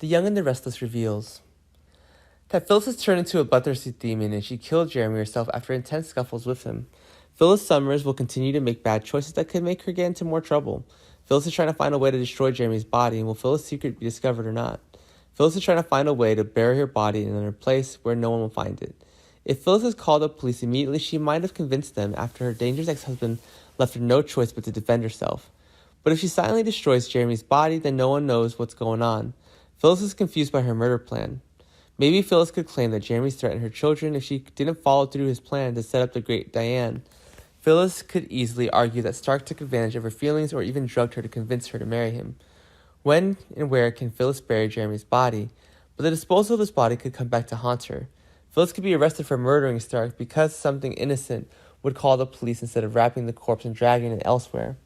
The Young and the Restless reveals that Phyllis has turned into a bloodthirsty demon and she killed Jeremy herself after intense scuffles with him. Phyllis Summers will continue to make bad choices that could make her get into more trouble. Phyllis is trying to find a way to destroy Jeremy's body, and will Phyllis' secret be discovered or not? Phyllis is trying to find a way to bury her body in another place where no one will find it. If Phyllis has called the police immediately, she might have convinced them after her dangerous ex-husband left her no choice but to defend herself. But if she silently destroys Jeremy's body, then no one knows what's going on. Phyllis is confused by her murder plan. Maybe Phyllis could claim that Jeremy threatened her children if she didn't follow through his plan to set up the great Diane. Phyllis could easily argue that Stark took advantage of her feelings or even drugged her to convince her to marry him. When and where can Phyllis bury Jeremy's body? But the disposal of his body could come back to haunt her. Phyllis could be arrested for murdering Stark because something innocent would call the police instead of wrapping the corpse and dragging it elsewhere.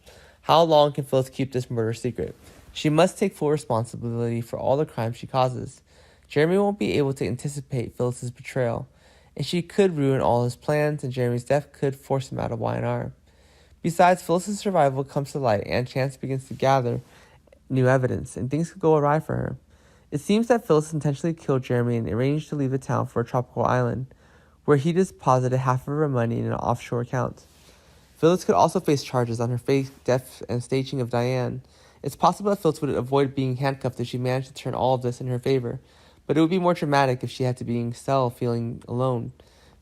How long can Phyllis keep this murder secret? She must take full responsibility for all the crimes she causes. Jeremy won't be able to anticipate Phyllis's betrayal, and she could ruin all his plans, and Jeremy's death could force him out of Y&R. Besides, Phyllis's survival comes to light, and chance begins to gather new evidence, and things could go awry for her. It seems that Phyllis intentionally killed Jeremy and arranged to leave the town for a tropical island, where he deposited half of her money in an offshore account. Phyllis could also face charges on her fake death and staging of Diane. It's possible that Phyllis would avoid being handcuffed if she managed to turn all of this in her favor, but it would be more dramatic if she had to be in a cell feeling alone.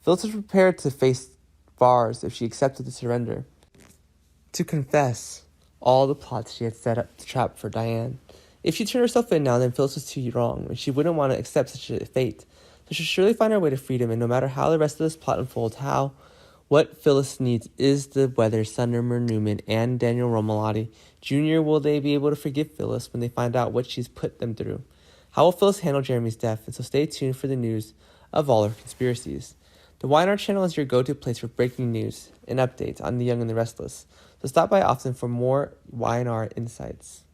Phyllis was prepared to face bars if she accepted the surrender, to confess all the plots she had set up to trap for Diane. If she turned herself in now, then Phyllis was too wrong, and she wouldn't want to accept such a fate. So she'll surely find her way to freedom, and no matter how the rest of this plot unfolds, what Phyllis needs is the whether Sundermer Newman and Daniel Romalotti Jr. will they be able to forgive Phyllis when they find out what she's put them through. How will Phyllis handle Jeremy's death? And so stay tuned for the news of all her conspiracies. The Y&R channel is your go-to place for breaking news and updates on The Young and the Restless. So stop by often for more Y&R insights.